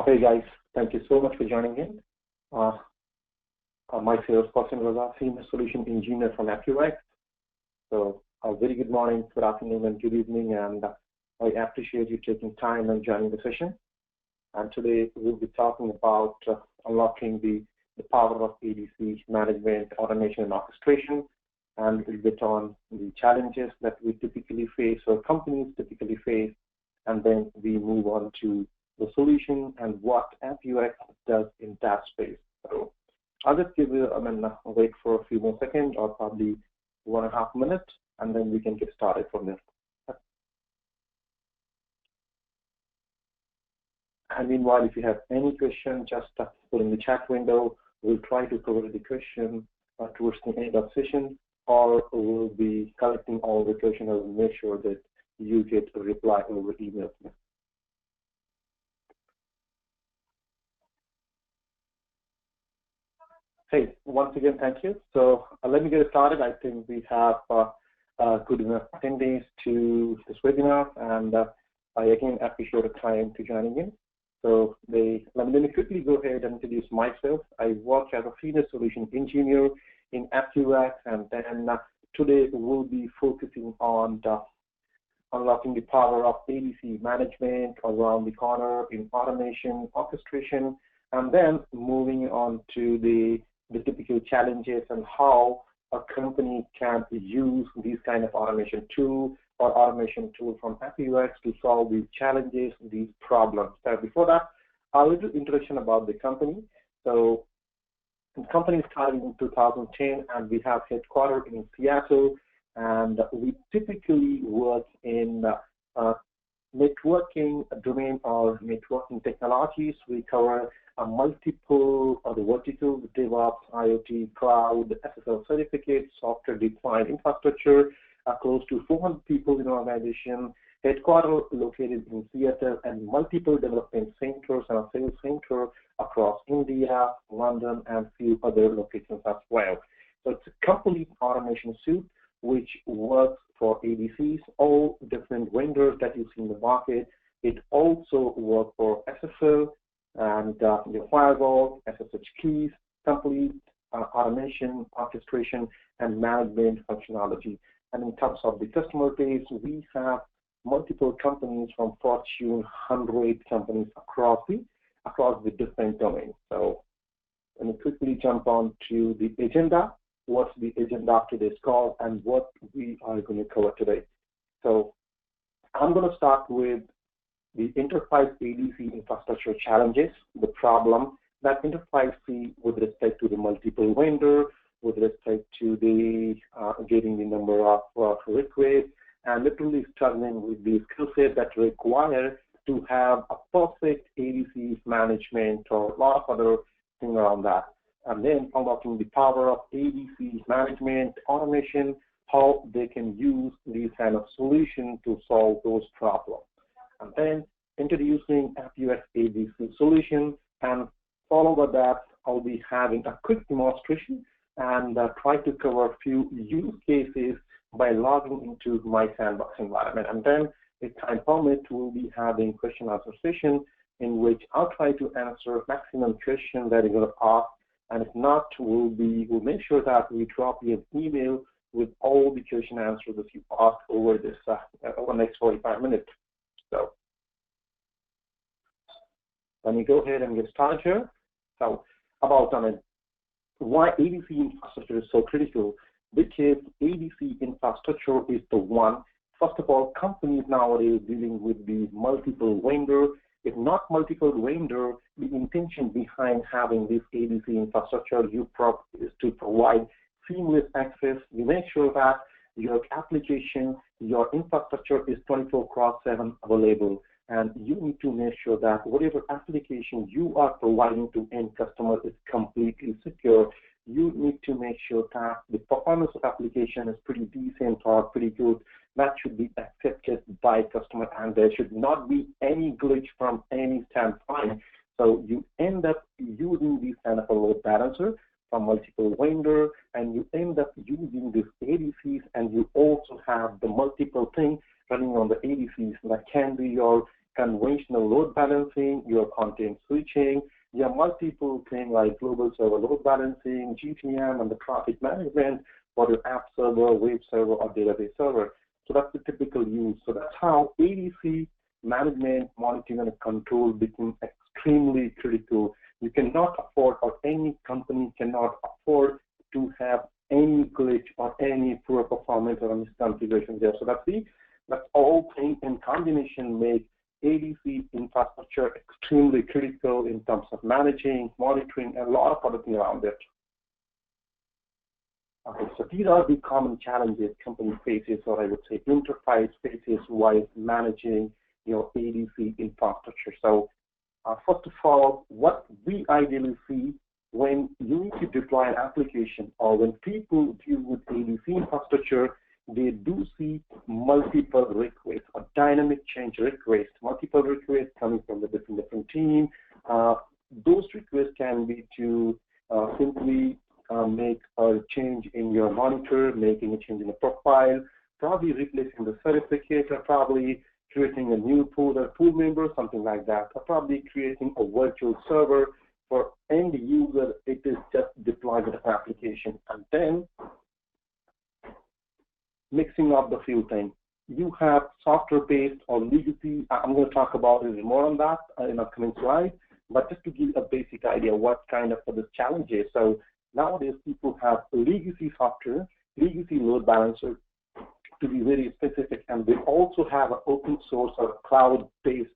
Okay, guys, thank you so much for joining in. My salesperson was a senior solution engineer from AppViewX. So a very good morning, good afternoon, and good evening, and I appreciate you taking time and joining the session. And today we'll be talking about unlocking the power of ADC management, automation, and orchestration, and a little bit on the challenges that we typically face or companies typically face, and then we move on to the solution and what AppViewX does in that space. So I'll just give you, wait for a few more seconds or probably 1.5 minutes, and then we can get started from there. And meanwhile, if you have any question, just put in the chat window. We'll try to cover the question towards the end of the session, or we'll be collecting all the questions and make sure that you get a reply over email. Hey, once again, thank you. So let me get started. I think we have good enough attendees to this webinar, and I again appreciate the time to joining in. So let me quickly go ahead and introduce myself. I work as a senior solution engineer in AppViewX, and then today we'll be focusing on unlocking the power of ADC management around the corner in automation, orchestration, and then moving on to the typical challenges and how a company can use these kind of automation tool or automation tool from AppViewX to solve these challenges, these problems. Before that, a little introduction about the company. So the company started in 2010, and we have headquarters in Seattle, and we typically work in networking domain or networking technologies. We cover multiple other verticals: DevOps, IoT, cloud, SSL certificates, software-defined infrastructure. Close to 400 people in our organization, headquarters located in Seattle, and multiple development centers and a sales center across India, London, and a few other locations as well. So it's a complete automation suite which works for ADCs, all different vendors that you see in the market. It also works for SSL and the firewall, SSH keys, complete automation, orchestration, and management functionality. And in terms of the customer base, we have multiple companies from Fortune 100 companies across the different domains. So let me quickly jump on to the agenda. What's the agenda of today's call and what we are going to cover today? So I'm going to start with the enterprise ADC infrastructure challenges, the problem that enterprise see with respect to the multiple vendor, with respect to the getting the number of requests, and literally struggling with the skill set that require to have a perfect ADC management or a lot of other things around that. And then unlocking the power of ADC management, automation, how they can use these kind of solutions to solve those problems. And then introducing AppViewX ADC solution, and followed by that, I'll be having a quick demonstration and try to cover a few use cases by logging into my sandbox environment. And then, if time permits, we'll be having question and answer session in which I'll try to answer maximum questions that you're going to ask. And if not, we'll make sure that we drop you an email with all the question and answers that you asked over this over the next 45 minutes. So let me go ahead and get started here. So about why ADC infrastructure is so critical, because ADC infrastructure is the one. First of all, companies nowadays dealing with the multiple vendor. If not multiple vendor, the intention behind having this ADC infrastructure is to provide seamless access. You make sure that your application, your infrastructure is 24/7 available. And you need to make sure that whatever application you are providing to end customer is completely secure. You need to make sure that the performance of application is pretty decent or pretty good. That should be accepted by customer, and there should not be any glitch from any standpoint. So you end up using this kind of a load balancer from multiple vendor, and you end up using these ADCs, and you also have the multiple things running on the ADCs that can be your conventional load balancing, you have content switching, you have multiple things like global server load balancing, GTM, and the traffic management for your app server, web server, or database server. So that's the typical use. So that's how ADC management, monitoring, and control become extremely critical. You cannot afford, or any company cannot afford to have any glitch or any poor performance or misconfiguration there. So that's all things in combination make ADC infrastructure extremely critical in terms of managing, monitoring, and a lot of other things around it. Okay, so these are the common challenges company faces, or I would say enterprise faces while managing your ADC infrastructure. So first of all, what we ideally see when you need to deploy an application or when people deal with ADC infrastructure, they do see multiple requests or dynamic change requests, multiple requests coming from the different teams. Those requests can be to simply make a change in your monitor, making a change in the profile, probably replacing the certificate, or probably creating a new pool or pool member, something like that, or probably creating a virtual server for end user. It is just deployed with an application, and then mixing up the few things. You have software-based or legacy. I'm going to talk about it more on that in a coming slide, but just to give a basic idea what kind of the challenges. So nowadays people have legacy software, legacy load balancer, to be very specific, and they also have an open source or cloud-based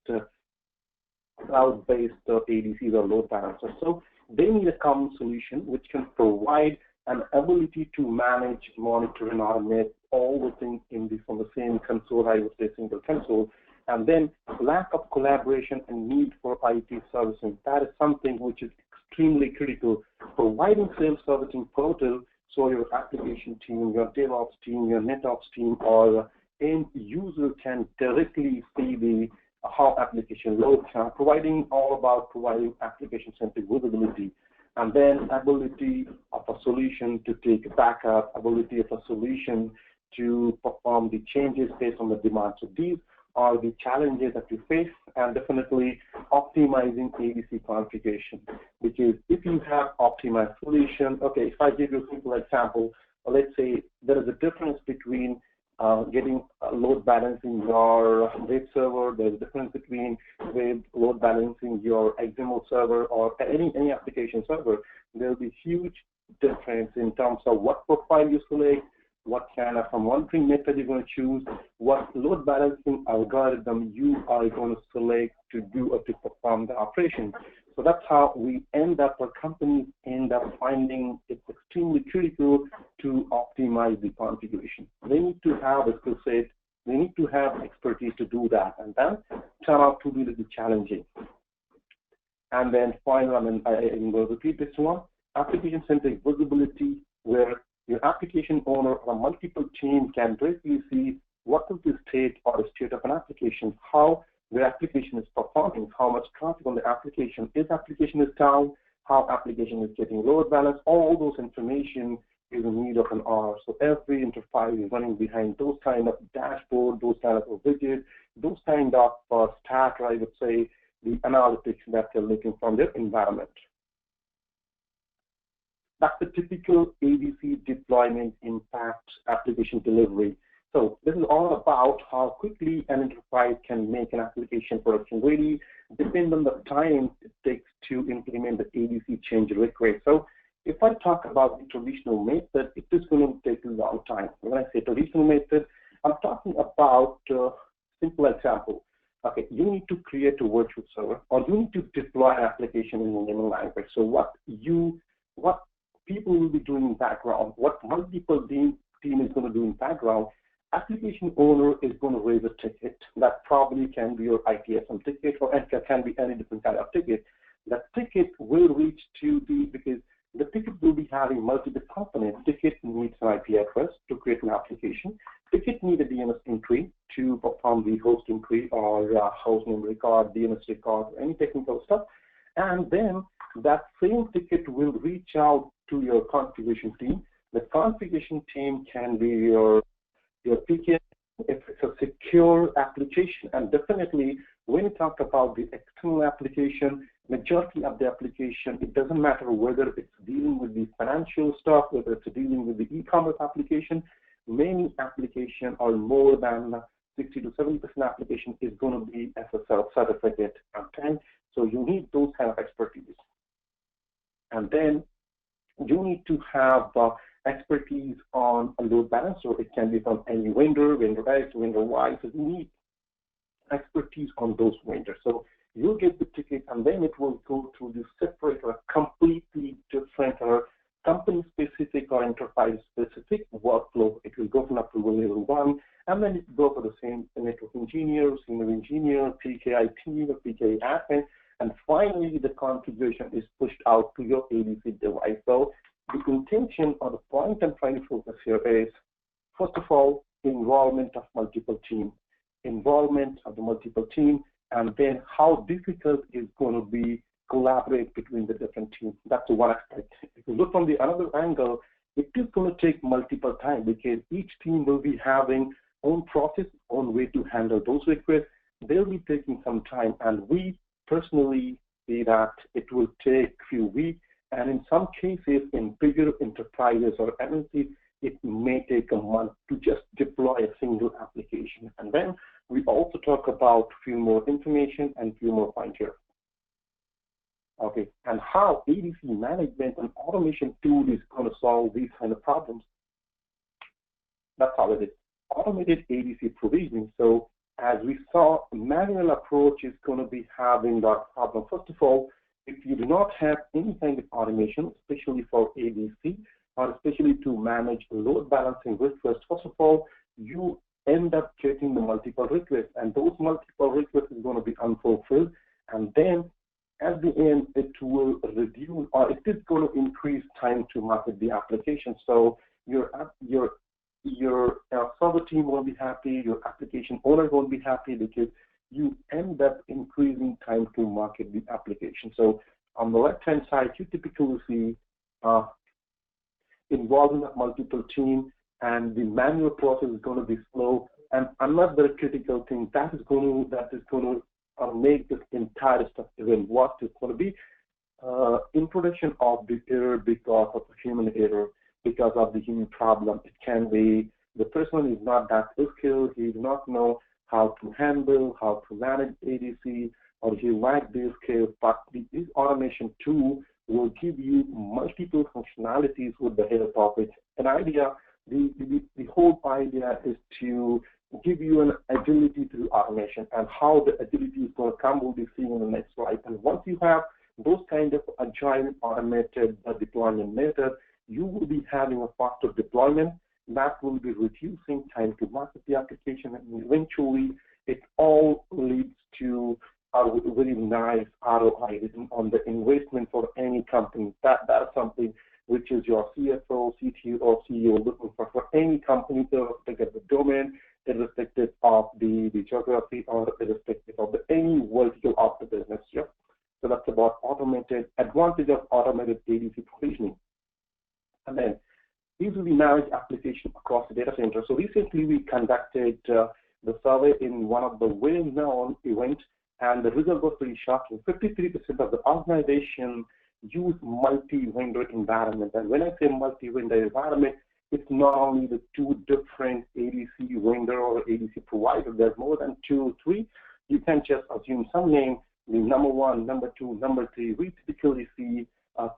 ADCs or load balancers. So they need a common solution which can provide an ability to manage, monitor, and automate all the things from the same console, I would say single console. And then lack of collaboration and need for IT servicing. That is something which is extremely critical. Providing self-servicing portal so your application team, your DevOps team, your NetOps team, or end user can directly see how application loads, providing application-centric visibility, and then ability of a solution to take backup, ability of a solution to perform the changes based on the demand. So these are the challenges that you face, and definitely optimizing ADC configuration. Because if you have optimized solution, okay, if I give you a simple example, let's say there is a difference between getting load balancing your web server, there's a difference between load balancing your XML server or any application server. There'll be huge difference in terms of what profile you select, what kind of a monitoring method you're going to choose, what load balancing algorithm you are going to select to do or to perform the operation. So that's how we end up, or companies end up finding it's extremely critical to optimize the configuration. They need to have a skill set, they need to have expertise to do that, and then turn out to be really challenging. And then finally, I'm going to repeat this one, application-centric visibility, where your application owner or a multiple team can directly see what is the state or the state of an application, how the application is performing, how much traffic on the application is down, how application is getting load balance. All those information is in need of an R. So every enterprise is running behind those kind of dashboard, those kind of widgets, those kind of stat, or I would say the analytics that they're looking from their environment. That's the typical ADC deployment impact application delivery. So this is all about how quickly an enterprise can make an application production ready, depending on the time it takes to implement the ADC change request. So if I talk about the traditional method, it is going to take a long time. When I say traditional method, I'm talking about a simple example. Okay, you need to create a virtual server, or you need to deploy an application in a naming language. So what people will be doing in background, what multiple team is going to do in background, application owner is going to raise a ticket. That probably can be your ITSM ticket, or it can be any different kind of ticket. That ticket will reach to because the ticket will be having multiple components. Ticket needs an IP address to create an application. Ticket needs a DNS entry to perform the host entry or host name record, DNS record, any technical stuff. And then that same ticket will reach out to your configuration team. The configuration team can be your ticket if it's a secure application, and definitely when you talk about the external application, majority of the application, it doesn't matter whether it's dealing with the financial stuff, whether it's dealing with the e-commerce application, many application or more than 60 to 70% application is going to be SSL certificate content. So you need those kind of expertise. And then you need to have expertise on a load balancer. It can be from any vendor, vendor X, vendor Y. So you need expertise on those vendors. So you'll get the ticket, and then it will go through this separate or completely different or company-specific or enterprise-specific workflow. It will go from approval level 1, and then it will go for the same network engineer, senior engineer, PKI team, or PKI admin, and finally the configuration is pushed out to your ADC device. So the intention or the point I'm trying to focus here is, first of all, involvement of multiple teams. Involvement of the multiple team, and then how difficult is going to be collaborate between the different teams. That's one aspect. If you look from the another angle, it is going to take multiple time because each team will be having own process, own way to handle those requests. They'll be taking some time, and we personally see that it will take few weeks, and in some cases, in bigger enterprises or MNCs, it may take a month to just deploy a single application. And then we also talk about few more information and few more points here. Okay, and how ADC management and automation tool is going to solve these kind of problems. That's how it is. Automated ADC provisioning. So as we saw, manual approach is going to be having that problem. First of all, if you do not have any kind of automation, especially for ADC, or especially to manage load balancing requests, first of all, you end up getting the multiple requests, and those multiple requests is going to be unfulfilled, and then at the end, it will reduce, or it is going to increase time to market the application. So your server team won't be happy, your application owner won't be happy, because you end up increasing time to market the application. So on the left-hand side, you typically see involvement of multiple teams, and the manual process is going to be slow. And another critical thing that is going to make this entire stuff even worse is going to be introduction of the error because of the human error, because of the human problem. It can be the person is not that skilled, he does not know how to handle, how to manage ADC, or he lacks these skills, but this automation tool will give you multiple functionalities with the help of it. An idea, the whole idea is to give you an agility through automation, and how the agility is going to come will be seen in the next slide. And once you have those kind of agile automated deployment method, you will be having a faster deployment that will be reducing time to market the application, and eventually it all leads to a very nice ROI on the investment for any company. That's something which is your CFO, CTO, or CEO looking for any company, irrespective of the domain, irrespective of the geography, or irrespective of any vertical of the business. Yeah? So that's about advantage of automated ADC provisioning. And then easily manage application across the data center. So recently we conducted the survey in one of the well-known events, and the result was pretty shocking. 53% of the organization use multi-vendor environment. And when I say multi-vendor environment, it's not only the two different ADC vendor or ADC provider. There's more than 2 or 3. You can just assume some name, the number 1, number 2, number 3. We typically see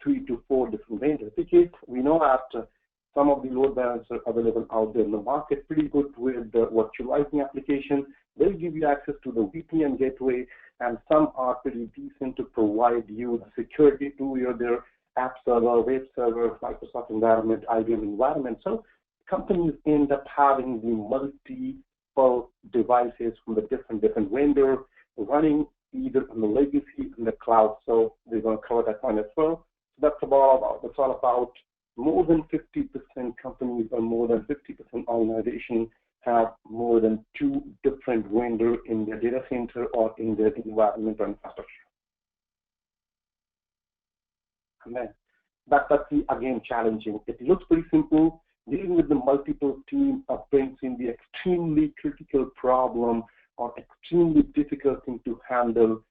3 to 4 different vendors, because we know that some of the load balancers available out there in the market pretty good with the virtualizing application. They'll give you access to the VPN gateway, and some are pretty decent to provide you the security to their app server, web server, Microsoft environment, IBM environment. So companies end up having the multiple devices from the different vendors running either on the legacy in the cloud. So we're going to cover that one as well. So that's all about more than 50% companies or more than 50% organizations have more than 2 different vendors in their data center or in their environment or infrastructure. And then that's again challenging. It looks pretty simple. Dealing with the multiple team brings in the extremely critical problem or extremely difficult thing to handle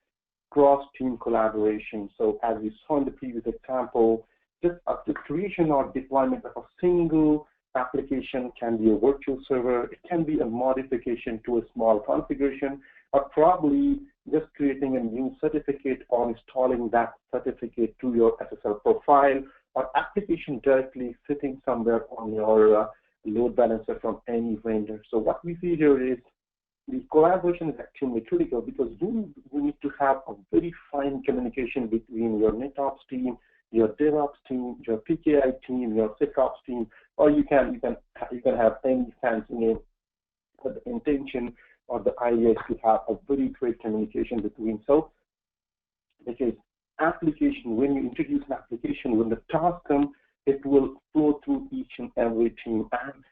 cross-team collaboration. So as we saw in the previous example, just the creation or deployment of a single application can be a virtual server, it can be a modification to a small configuration, or probably just creating a new certificate or installing that certificate to your SSL profile, or application directly sitting somewhere on your load balancer from any vendor. So what we see here is the collaboration is extremely critical because you need to have a very fine communication between your NetOps team, your DevOps team, your PKI team, your SecOps team, or you can have any fancy name. But the intention or the idea is to have a very great communication between. So, because application, when you introduce an application, when the task comes, it will flow through each and every team. And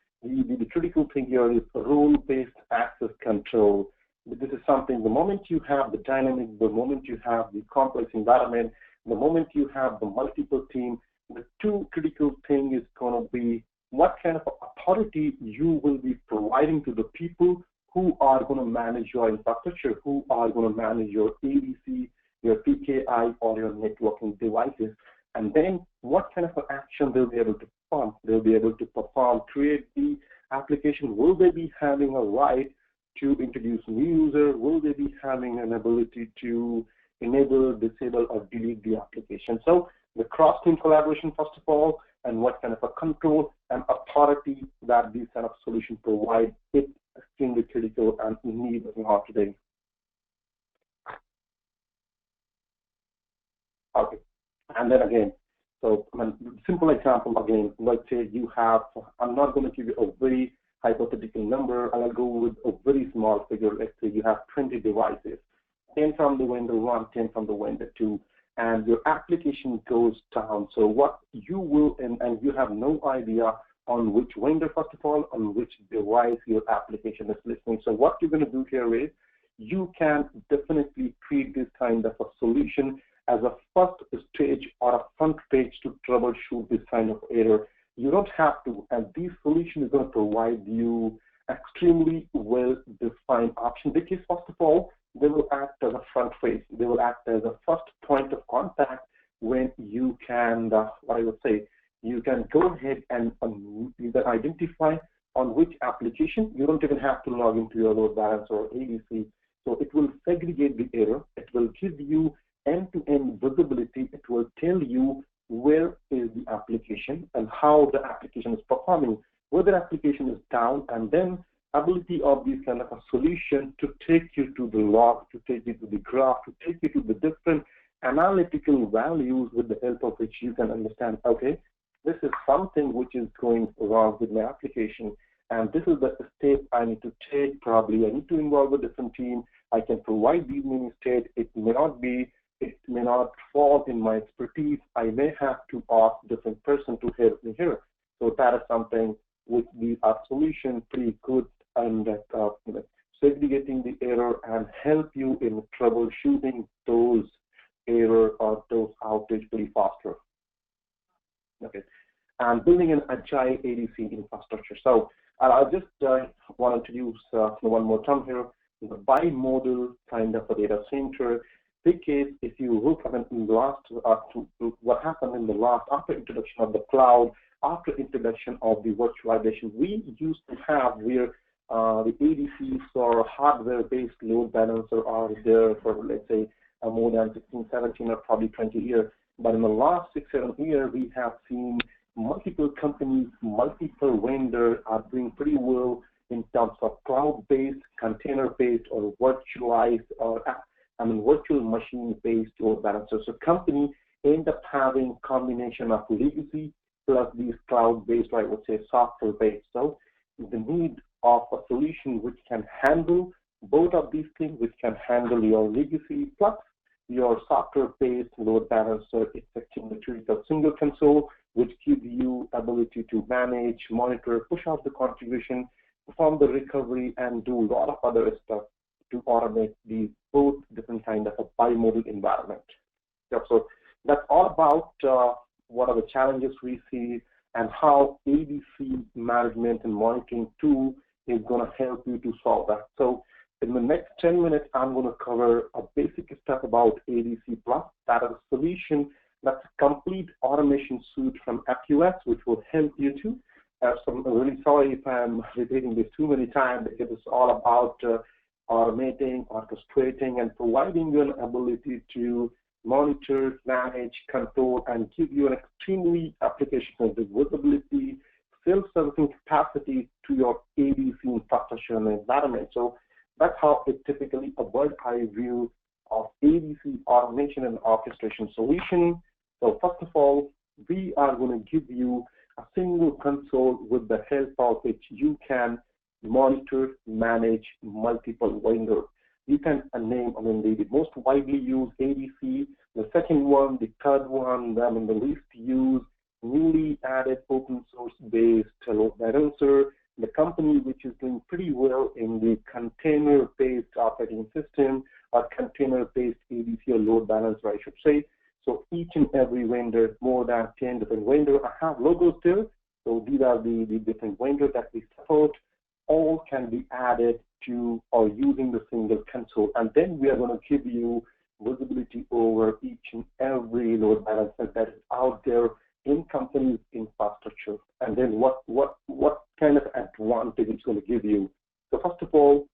the critical thing here is role-based access control. This is something, the moment you have the dynamic, the moment you have the complex environment, the moment you have the multiple team, the two critical thing is going to be what kind of authority you will be providing to the people who are going to manage your infrastructure, who are going to manage your ADC, your PKI, or your networking devices. And then what kind of action they'll be able to perform. They'll be able to perform, create the application. Will they be having a right to introduce new user? Will they be having an ability to enable, disable, or delete the application? So the cross-team collaboration, first of all, and what kind of a control and authority that these kind of solutions provide, it's extremely critical and needed today. Okay, and then again, so simple example again, let's say you have, I'm not going to give you a very hypothetical number, and I'll go with a very small figure. Let's say you have 20 devices, 10 from the vendor 1, 10 from the vendor 2, and your application goes down. So what you will, and you have no idea on which vendor, first of all, on which device your application is listening. So what you're going to do here is you can definitely treat this kind of a solution as a first stage or a front page to troubleshoot this kind of error. You don't have to, and this solution is going to provide you extremely well-defined option, because first of all, they will act as a front face. They will act as a first point of contact when you can, what I would say, you can go ahead and either identify on which application. You don't even have to log into your load balancer or ADC. So it will segregate the error. It will give you end-to-end visibility. It will tell you where is the application and how the application is performing, whether the application is down, and then ability of this kind of a solution to take you to the log, to take you to the graph, to take you to the different analytical values with the help of which you can understand, okay, this is something which is going wrong with my application, and this is the step I need to take. Probably I need to involve a different team. I can provide these many states. It may not fall in my expertise. I may have to ask a different person to help me here. So that is something which our solution pretty good and segregating the error and help you in troubleshooting those error or those outage pretty faster. Okay, and building an agile ADC infrastructure. So I just want to introduce one more term here, the bimodal kind of a data center. Because if you look at in the last, what happened in the last, after introduction of the cloud, after introduction of the virtualization, we used to have where the ADCs or hardware-based load balancer are there for, let's say, more than 16, 17, or probably 20 years. But in the last 6-7 years, we have seen multiple companies, multiple vendors are doing pretty well in terms of cloud-based, container-based, or virtualized, or virtual machine-based load balancers. So company end up having combination of legacy plus these cloud-based, or I would say software-based. So the need of a solution which can handle both of these things, which can handle your legacy plus your software-based load balancer, it's actually a single console which gives you ability to manage, monitor, push out the configuration, perform the recovery, and do a lot of other stuff to automate these both different kind of a bimodal environment. So that's all about what are the challenges we see and how ADC management and monitoring tool is going to help you to solve that. So In the next 10 minutes, I'm going to cover a basic stuff about ADC Plus. That is a solution that's a complete automation suite from AppViewX, which will help you to. I'm really sorry if I'm repeating this too many times. It is all about automating, orchestrating, and providing you an ability to monitor, manage, control, and give you an extremely application-centric visibility, self-servicing capacity to your ADC infrastructure and environment. So that's how it typically a bird's-eye view of ADC automation and orchestration solution. So first of all, we are going to give you a single console with the help of which you can monitor, manage multiple vendors. You can name, the most widely used ADC, the second one, the third one, the least used, newly added open source based load balancer, the company which is doing pretty well in the container-based operating system or container-based ADC or load balancer, I should say. So each and every vendor, more than 10 different vendors, I have logos there. So these are the different vendors that we support. All can be added to or using the single console. And then we are going to give you visibility over each and every load balancer that is out there in company's infrastructure. And then what kind of advantage it's going to give you. So first of all,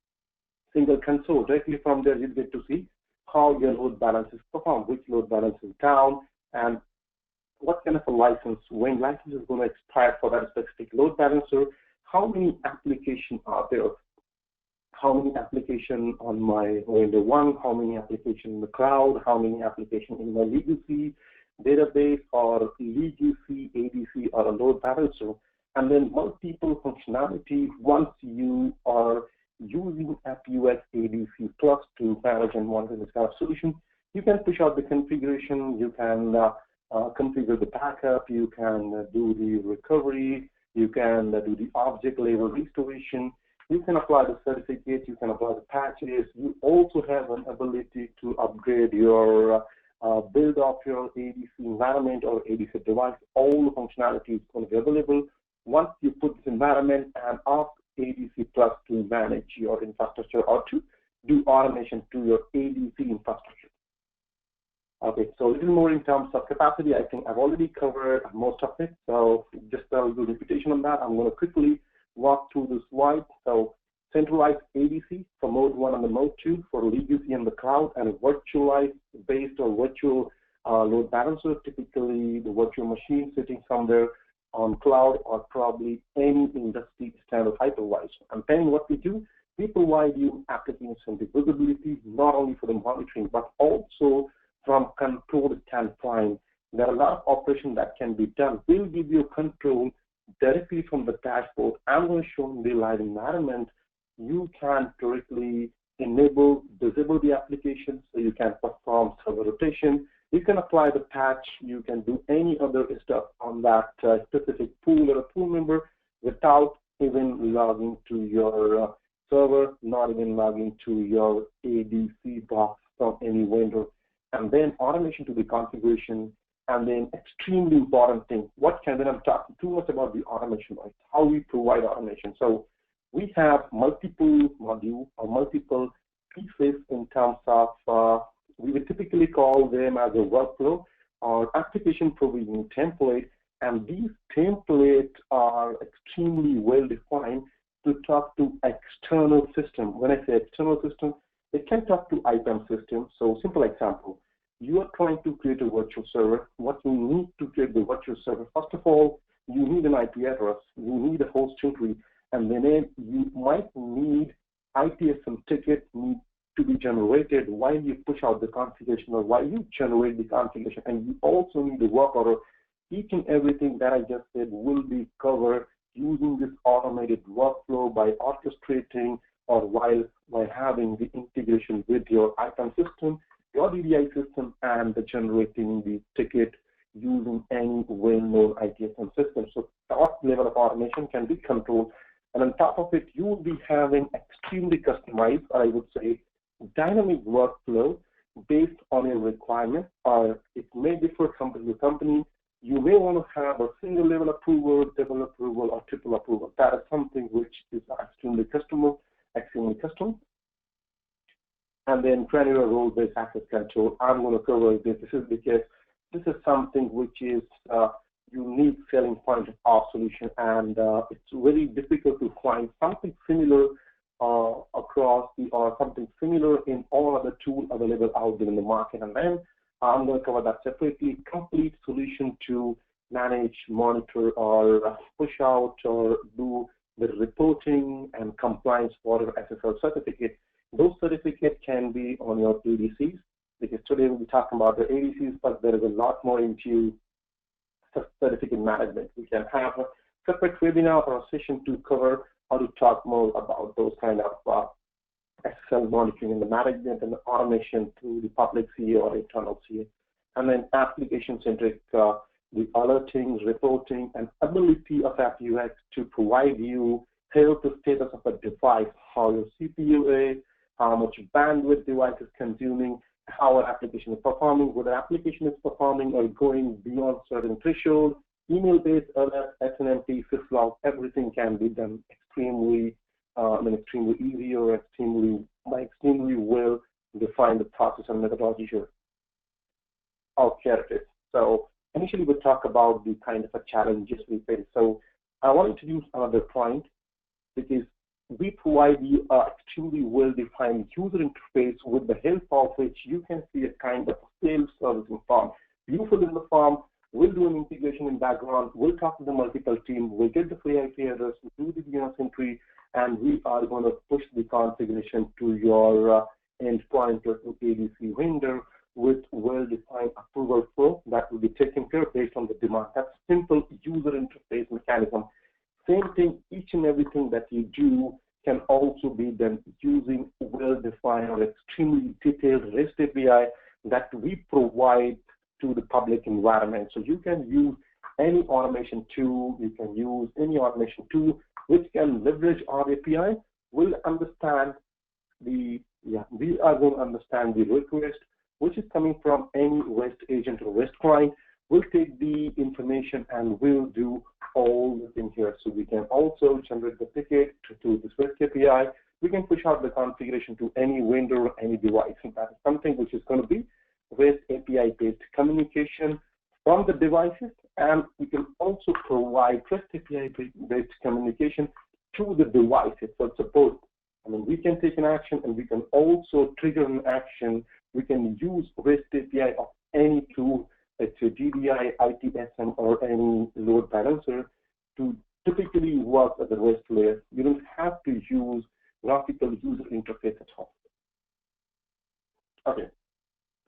single console. Directly from there, you get to see how your load balances perform, which load balance is down, and what kind of a license, when license is going to expire for that specific load balancer, how many applications are there, how many applications on my vendor one, how many applications in the cloud, how many applications in my legacy database or legacy ADC or a load balancer, and then multiple functionality once you are using AppViewX ADC Plus to manage and monitor this kind of solution. You can push out the configuration, you can configure the backup, you can do the recovery, you can do the object level restoration, you can apply the certificates, you can apply the patches. You also have an ability to upgrade your build of your ADC environment or ADC device. All the functionality is going to be available once you put this environment and ask ADC Plus to manage your infrastructure or to do automation to your ADC infrastructure. Okay, so a little more in terms of capacity. I think I've already covered most of it. So just a do repetition on that. I'm going to quickly walk through this slide. So centralized ADC for mode 1 and the mode 2 for legacy and the cloud, and a virtualized based or virtual load balancer, typically the virtual machine sitting somewhere on cloud or probably any industry standard hypervisor. And then what we do, we provide you application-centric visibility, not only for the monitoring, but also from control standpoint. There are a lot of operations that can be done. We'll give you control directly from the dashboard. I'm going to show you the live environment. You can directly enable, disable the application, so you can perform server rotation. You can apply the patch. You can do any other stuff on that specific pool or a pool member without even logging to your server, not even logging to your ADC box from any vendor. And then automation to the configuration, and then extremely important thing, when I'm talking too much about the automation, right? How we provide automation. So we have multiple modules or multiple pieces in terms of, we would typically call them as a workflow or application provisioning template, and these templates are extremely well defined to talk to external system. When I say external system, it can talk to IPAM system. So simple example, you are trying to create a virtual server. What you need to create the virtual server, first of all, you need an IP address, you need a host entry, and then you might need ITSM ticket need to be generated while you push out the configuration or while you generate the configuration. And you also need the work order. Each and everything that I just said will be covered using this automated workflow by orchestrating or while having the integration with your IPAM system, your DDI system, and generating the ticket using any well-known ITSM system. So that level of automation can be controlled. And on top of it, you will be having extremely customized, I would say, dynamic workflow based on your requirement, or it may differ company to company. You may want to have a single level approval, double approval, or triple approval. That is something which is extremely custom. And then granular role-based access control. I'm going to cover this. This is because this is something which is unique selling point of our solution, and it's very difficult to find something similar or something similar in all other tools available out there in the market. And then I'm going to cover that separately. Complete solution to manage, monitor, or push out or do the reporting and compliance for your SSL certificate. Those certificates can be on your ADCs, because today we'll be talking about the ADCs, but there is a lot more into certificate management. We can have a separate webinar or a session to cover how to talk more about those kind of SSL monitoring and the management and the automation through the public CA or internal CA. And then application-centric, the alerting, reporting, and ability of AppViewX to provide you health status of a device, how your CPU is, how much bandwidth device is consuming, how an application is performing, whether application is performing or going beyond certain threshold, email-based alert, SNMP, syslog, everything can be done extremely easy or extremely well defined the process and methodology here. Okay, so initially we'll talk about the kind of challenges we face. So I want to introduce another client, because we provide you an extremely well-defined user interface with the help of which you can see a kind of self-servicing form. You fill in the form, we'll do an integration in background, we'll talk to the multiple team, we'll get the free IP address, we'll do the DNS entry, and we are going to push the configuration to your endpoint or to ADC vendor with well-defined approval flow that will be taken care of based on the demand. That's simple user interface mechanism. Same thing, each and everything that you do can also be done using well-defined or extremely detailed REST API that we provide to the public environment. So you can use any automation tool, which can leverage our API. We are going to understand the request, which is coming from any REST agent or REST client. We'll take the information and we'll do all the things here. So we can also generate the ticket to this REST API. We can push out the configuration to any vendor or any device. And that is something which is going to be REST API-based communication from the devices, and we can also provide REST API-based communication to the devices. So suppose, we can take an action and we can also trigger an action. We can use REST API of any tool, it's a GDI, ITSM, or any load balancer to typically work at the REST layer. You don't have to use graphical user interface at all. Okay,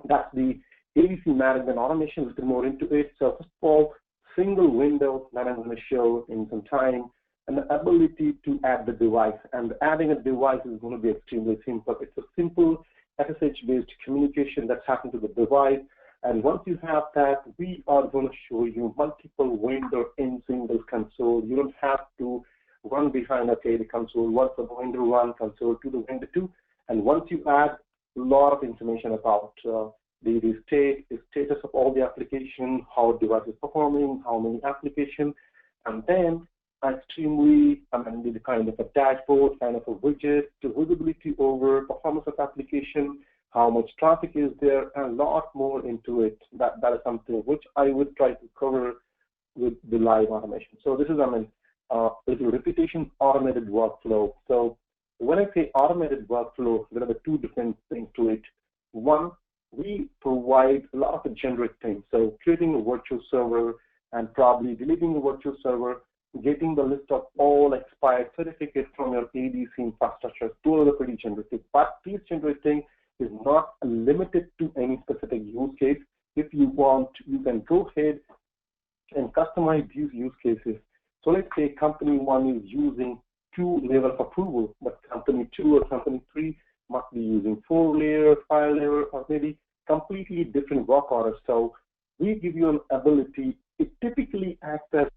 that's the ADC Management Automation. We'll get more into it. So first of all, single window that I'm going to show in some time, and the ability to add the device. And adding a device is going to be extremely simple. It's a simple SSH-based communication that's happening to the device. And once you have that, we are going to show you multiple vendor in single console. You don't have to run behind the console, once the vendor one, console to the vendor two. And once you add a lot of information about the status of all the application, how device is performing, how many applications, and then the kind of a dashboard, kind of a widget, the visibility over performance of application, how much traffic is there, and a lot more into it. That is something which I would try to cover with the live automation. So this is little repetition automated workflow. So when I say automated workflow, there are two different things to it. One, we provide a lot of generic things. So creating a virtual server and probably deleting the virtual server, getting the list of all expired certificates from your ADC infrastructure. Those are pretty generic. But these generic things is not limited to any specific use case. If you want, you can go ahead and customize these use cases. So let's say company 1 is using 2 levels of approval, but company 2 or company 3 must be using 4 layer, 5 layer, or maybe completely different work orders. So we give you an ability. It typically acts as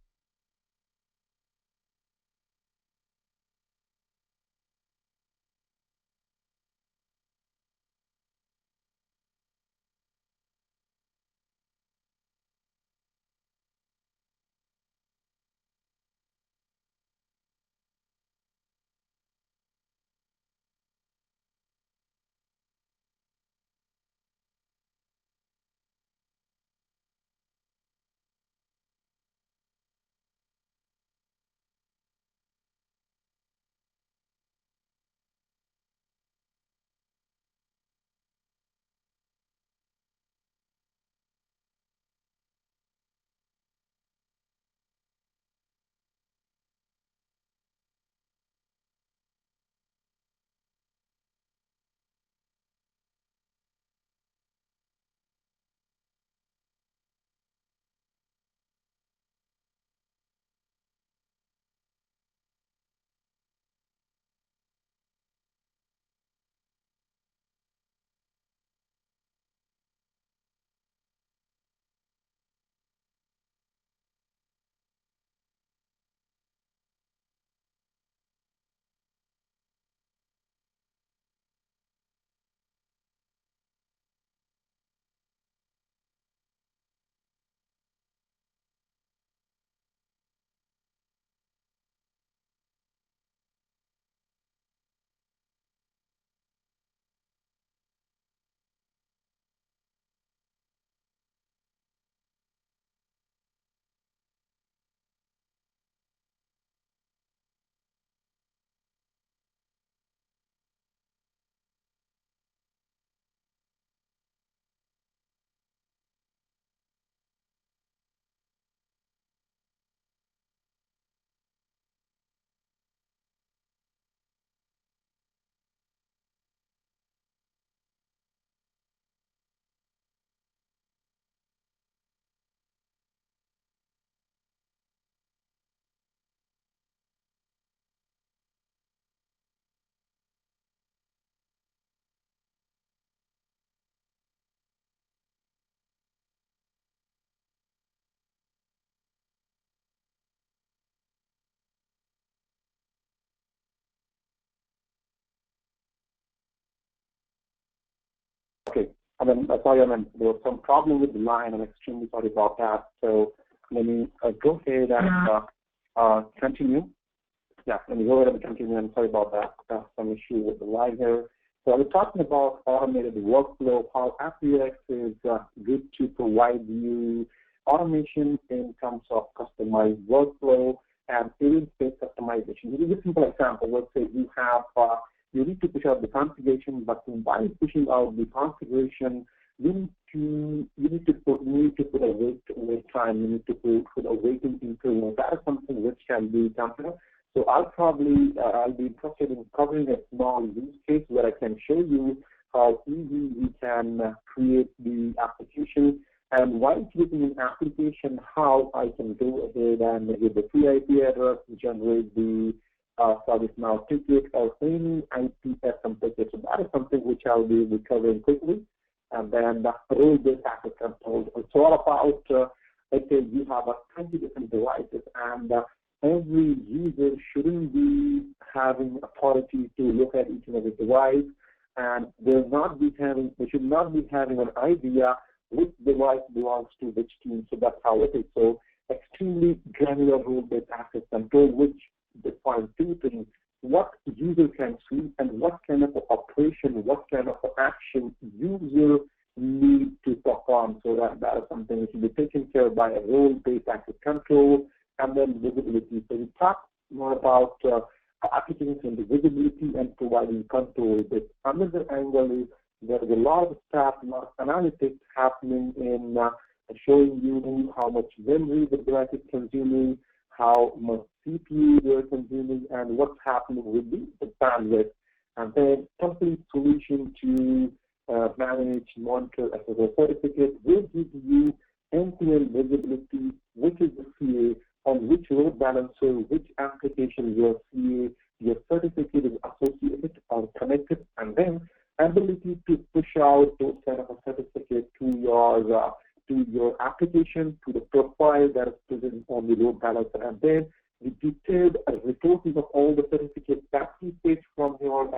there was some problem with the line. I'm extremely sorry about that. So let me go ahead and continue. Yeah, let me go ahead and continue. I'm sorry about that. Some issue with the line here. So I was talking about automated workflow, how AppViewX is good to provide you automation in terms of customized workflow and event-based customization. This is a simple example. Let's say you have you need to push out the configuration, but while pushing out the configuration, you need to put a wait time. You need to put a waiting interval. That is something which can be done. So I'll be interested in covering a small use case where I can show you how easy we can create the application, and while creating an application, how I can go ahead and give the free IP address, generate the ServiceNow ticket, or any IPSM ticket. So that is something which I'll be covering quickly. And then the role-based access control. It's all about, let's say you have 20 different devices, and every user shouldn't be having authority to look at each and every device, and they should not be having an idea which device belongs to which team. So that's how it is. So extremely granular role-based access control, which defines two things: what user can see and what kind of operation, what kind of action user need to perform. So that is something which will be taken care of by a role-based access control. And then visibility. So we talk more about applications and the visibility and providing control. But another angle is there is a lot of stuff, a lot of analytics happening in showing you how much memory the device is consuming, how much CPU they're consuming, and what's happening with the bandwidth. And then complete solution to manage, monitor, SSL certificate will give you end-to-end visibility, which is the CA, on which load balancer, which application your CA, your certificate is associated or connected, and then ability to push out those kind of a certificate to your application, to the profile that is present on the load balancer, and then the detailed reporting of all the certificates that you take from your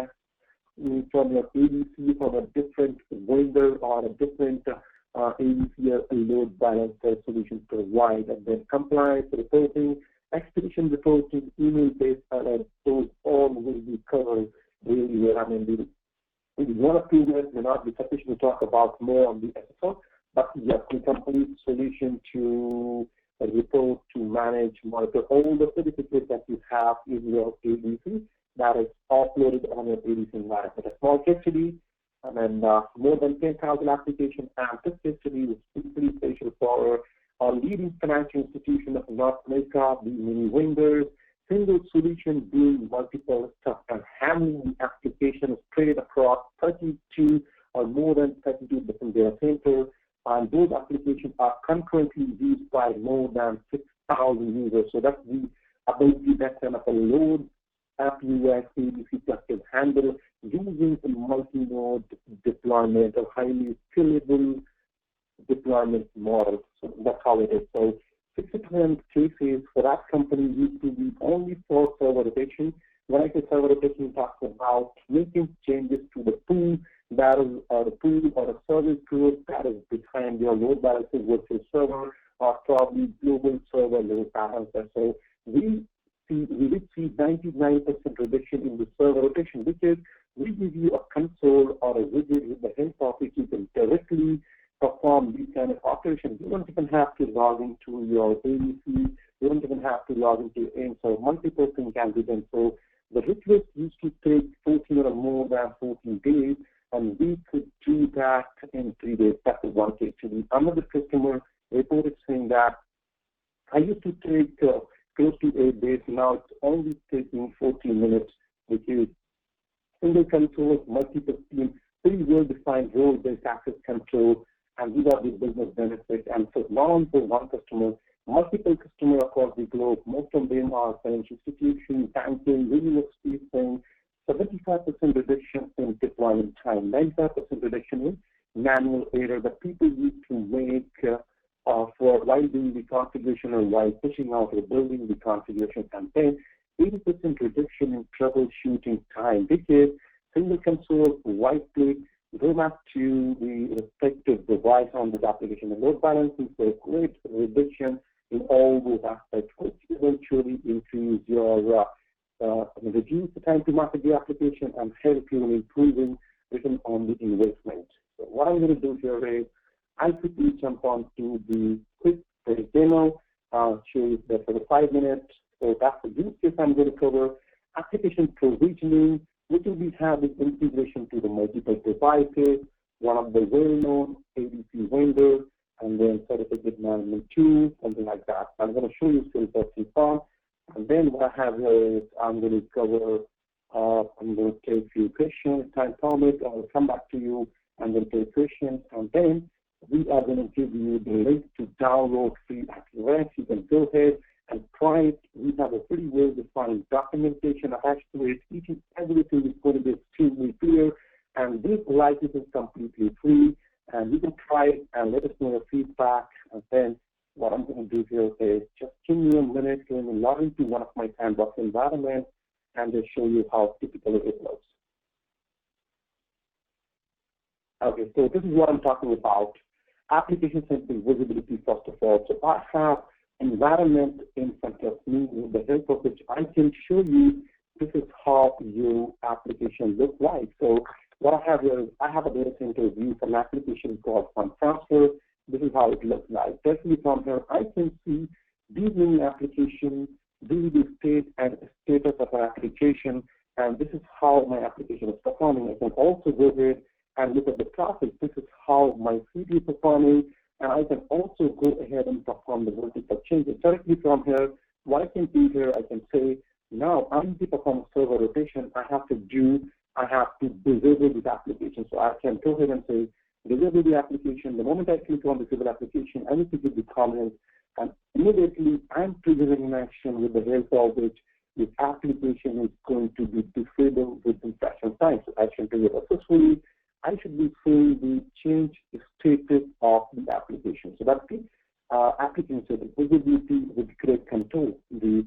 ADC, from a different vendor or a different ADC load balancer solution provide, and then compliance reporting, expedition reporting, email-based alerts. Those all will be covered really well. I mean, in 1 or 2 minutes may not be sufficient to talk about more on the SSL, but yes, the complete solution to report, to manage, monitor all the certificates that you have in your ADC that is offloaded on your ADC environment. A small case study, and then more than 10,000 applications, and this case study is simply special for a leading financial institution of North America, the many vendors, single solution doing multiple stuff and handling the application spread across 32 or more than 32 different data centers, and those applications are concurrently used by more than 6,000 users. So that's the ability that kind of a load AppViewX ADC can handle using a multi-node deployment, a highly scalable deployment model. So that's how it is. So 60% cases for that company used to be only for server rotation. When I say server rotation, it talks about making changes to the pool that is the pool or the service group that is behind your load balancer virtual server, or probably global server load balancer. So we did see 99% reduction in the server rotation, because we give you a console or a widget with the help of which you can directly perform these kind of operations. You don't even have to log into your ADC. You don't even have to log into AIM. So multiple things can be done. So the request used to take 14 or more than 14 days, and we could do that in 3 days. That's one case. Another customer reported saying that I used to take close to 8 days. Now it's only taking 14 minutes, which is single control, multiple teams, pretty well-defined role-based access control, and these are the business benefits. And so not only for one customer, multiple customers across the globe. Most of them are financial institutions, banking, universities, saying 75% reduction in deployment time, 95% reduction in manual error that people used to make for while doing the configuration or while pushing out or building the configuration campaign. 80% reduction in troubleshooting time, because single console, white click, go back to the respective device on this application. The load balancing for a great reduction in all those aspects, which eventually increase your reduce the time to market the application and help you in improving return on the investment. So what I'm going to do here is I quickly jump on to the quick demo, show you that for the 5 minutes. So that's the use case I'm going to cover. Application provisioning, which will be having integration to the multiple devices, one of the well-known ADC vendors, and then certificate management tool, something like that. I'm going to show you still first and form. And then what I have here is I'm going to cover, I'm going to take a few questions, time permit, I'll come back to you and then take questions. And then we are going to give you the link to download free AppViewX. You can go ahead and try it. We have a pretty well-defined documentation attached to it. Each and everything is going to be extremely clear. And this license is completely free. And you can try it and let us know your feedback. And then what I'm going to do here is just give me a minute to log into one of my sandbox environments and just show you how typically it looks. Okay, so this is what I'm talking about. Application-centric visibility, first of all. So I have environment in front of me with the help of which I can show you this is how your application looks like. So what I have here is I have a data center view from an application called Fund Transfer. This is how it looks like. Directly from here, I can see these many applications, this is the state and status of an application, and this is how my application is performing. I can also go ahead and look at the traffic. This is how my CD is performing, and I can also go ahead and perform the multiple changes. Directly from here, what I can do here, I can say, now I need to perform server rotation. I have to disable this application. So I can go ahead and say, disable the application. The moment I click on disable application, I need to give the comments, and immediately I'm triggering an action with the help of which this application is going to be disabled within fraction time. So action triggered successfully. I should be seeing the change status of the application. So that's the application status visibility with great control. The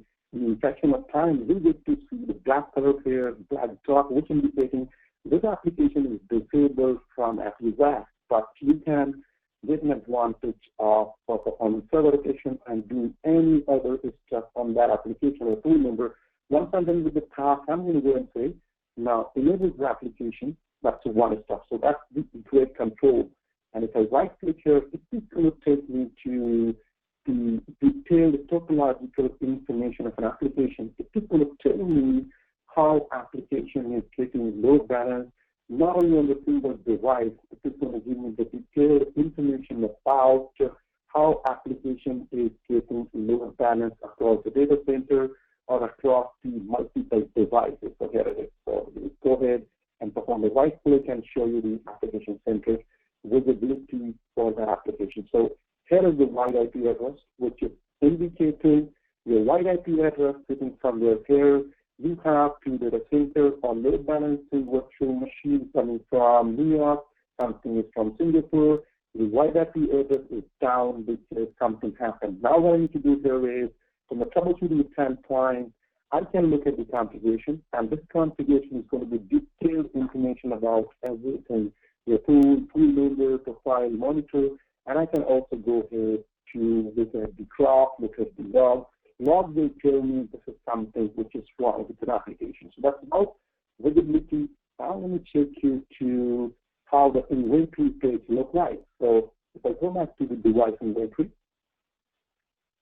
fraction of time we get to see the black color here, black dot, which indicating this application is disabled from AppViewX, but you can get an advantage of for performing server rotation and do any other stuff on that application or tool member. Once I'm done with the task, I'm going to go and say, now enable the application. That's one step. So that's the great control. And if I right click here, it is going to take me to the detailed topological information of an application. It is going to tell me how application is getting load balance, not only on the single device, it is going to give me the detailed information about how application is getting load balance across the data center or across the multiple devices. So here it is. So go ahead and perform the right click and show you the application-centric visibility for the application. So here is the wide IP address, which is indicating your wide IP address sitting somewhere here. You have two data centers for load balancing virtual machines coming from New York, something is from Singapore. The wide IP address is down because something happened. Now what I need to do here is, from a troubleshooting standpoint, I can look at the configuration, and this configuration is going to be detailed information about everything, your tool member, profile, monitor, and I can also go ahead to look at the crop, look at the log. Log will tell me this is something which is wrong with an application. So that's about visibility. Now let me take you to how the inventory page looks like. So if I go back to the device inventory,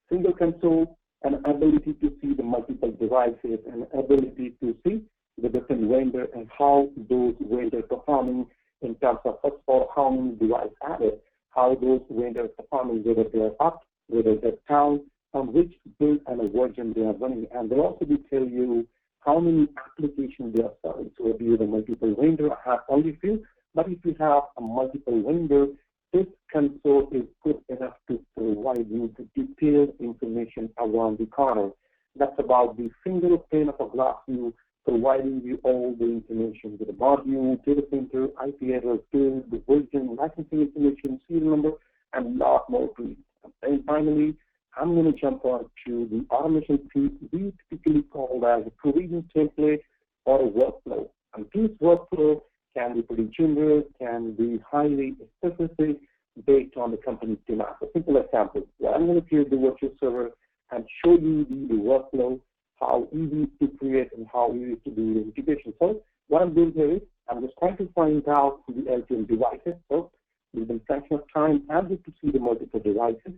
single console, an ability to see the multiple devices, and ability to see the different vendor and how those vendors are performing in terms of, first of all, how many devices added, how those vendors are performing, whether they're up, whether they're down, on which build and a version they are running. And they'll also tell you how many applications they are selling. So if you have a multiple vendor, I have only few, but if you have a multiple vendor, this console is good enough to provide you the detailed information around the corner. That's about the single pane of a glass view, providing you all the information with the module, data center, IP address, build, the version, licensing information, serial number, and a lot more to it. And finally, I'm going to jump on to the automation piece we typically call as a provision template or a workflow. And this workflow can be pretty general, can be highly specific based on the company's demand. A simple example, I'm going to create the virtual server and show you the workflow, how easy to create and how easy to do the integration. So what I'm doing here is I'm just trying to find out the LTM devices. So with the fraction of time, I'm going to see the multiple devices.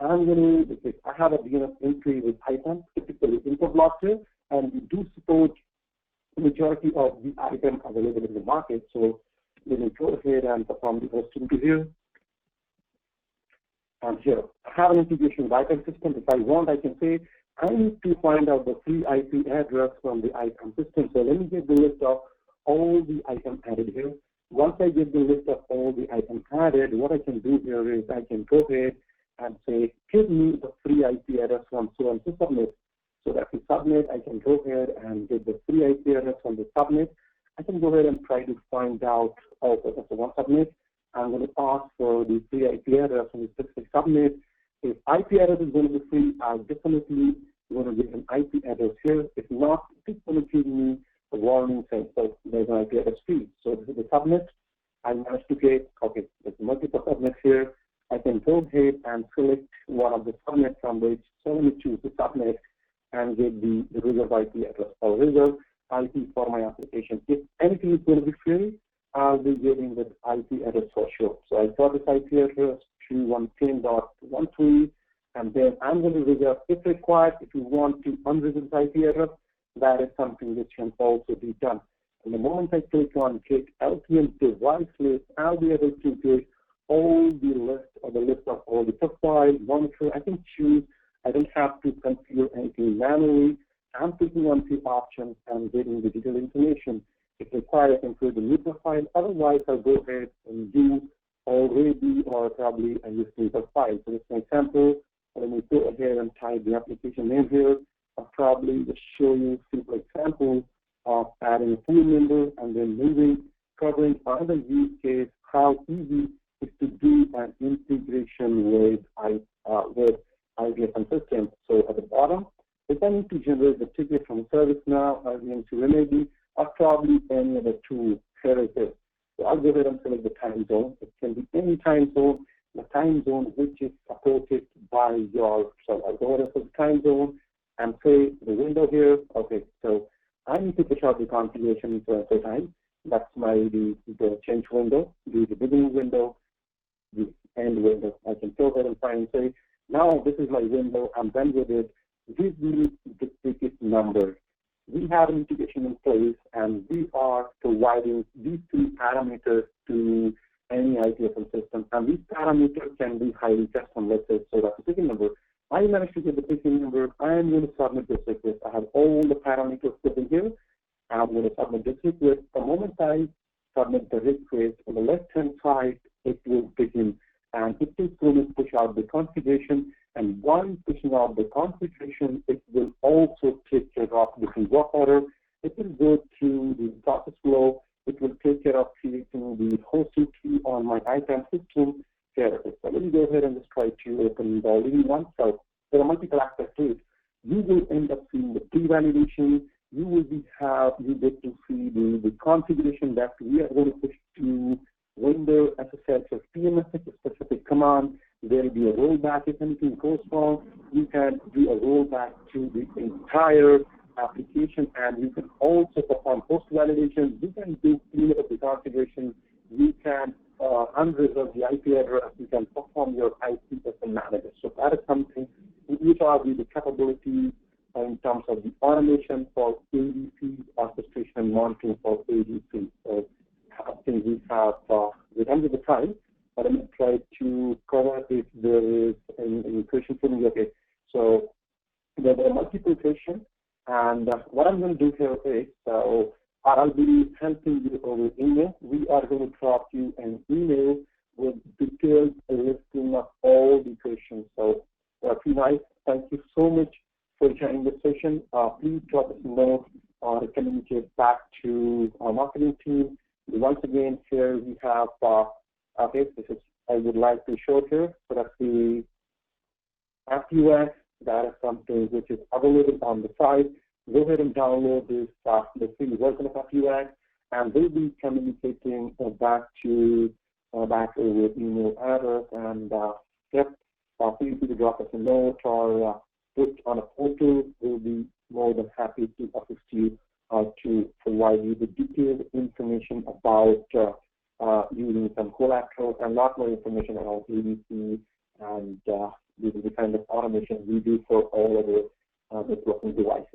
I'm going to, I have a DNS entry with Python, typically input blocks here, and we do support the majority of the items available in the market. So let me go ahead and perform the hosting here. And here, I have an integration with item system. If I want, I can say, I need to find out the free IP address from the item system. So let me get the list of all the items added here. Once I get the list of all the items added, what I can do here is I can go ahead and say, give me the free IP address from so and so submit. So that we submit, I can go ahead and get the free IP address from the submit. I can go ahead and try to find out also that's the one submit. I'm going to ask for the free IP address from the specific submit. If IP address is going to be free, I'm definitely going to get an IP address here. If not, it's going to give me a warning saying, so there's an IP address free. So this is the submit. I managed to get, okay, there's multiple submits here. I can go ahead and select one of the submits from which, so let me choose the submit and get the reserved IP address or reserved IP for my application. If anything is going to be free, I'll be getting the IP address for sure. So I got this IP address 210.13, and then I'm going to reserve if required. If you want to unreserve IP address, that is something which can also be done. And the moment I click on get LTM device list, I'll be able to get all the list or the list of all the profile, monitor. I can choose. I don't have to configure anything manually. I'm clicking on the options and getting the detailed information. If required, I can create a new profile. Otherwise, I'll go ahead and use already or probably a existing profile. So this is an example. Let me go ahead and type the application name here. I'll probably just show you a simple example of adding a full member and then moving, covering another use case, how easy it is to do an integration with IBM system. So at the bottom, if I need to generate the ticket from ServiceNow, IBM to Remedy, or probably any other tool, here it is. So I'll go ahead and select the time zone. It can be any time zone, the time zone which is supported by your, so I'll go ahead and select the time zone and say the window here. Okay, so I need to push out the configuration for a time. That's the change window, the beginning window, the end window. I can go ahead and find and say, now this is my window, I'm done with it. Give me the ticket number. We have an integration in place, and we are providing these three parameters to any ITSM system. And these parameters can be highly custom. Let's say, so that's the ticket number. I managed to get the ticket number. I'm going to submit this request. I have all the parameters put in here. I'm going to submit this request. The moment I submit the request, on the left-hand side, it will begin. And it is going to push out the configuration. And while pushing out the configuration, it will also take care of the work order. It will go through the process flow. It will take care of creating the hosting key on my ITAM system. Here. So let me go ahead and just try to open the leading one. So there are multiple aspects to it. You will end up seeing the pre-validation. You get to see the configuration that we are going to push to window SSH or PMS, a specific command. There will be a rollback. If anything goes wrong, you can do a rollback to the entire application, and you can also perform post-validation. You can do cleanup of the configuration. You can unreserve the IP address. You can perform your ITSM manager. So that is something which are the capabilities in terms of the automation for ADC, orchestration and monitoring for ADC. So I think we have we're done with the time, but I'm going to try to cover if there is any question for me. Okay, so there are multiple questions, and what I'm going to do here is, so I'll be helping you over email. We are going to drop you an email with detailed listing of all the questions. So nice. Thank you so much for joining the session. Please drop us a note or communicate back to our marketing team. Once again, here we have, okay, this is, I would like to show here. So that's the AppViewX. That is something which is available on the site. Go ahead and download this, the free version of AppViewX. and we'll be communicating back over email address. And feel free to drop us a note or put on a portal. We'll be more than happy to assist you to provide you the detailed information about using some collateral and lot more information about ADC and the kind of automation we do for all of the networking devices.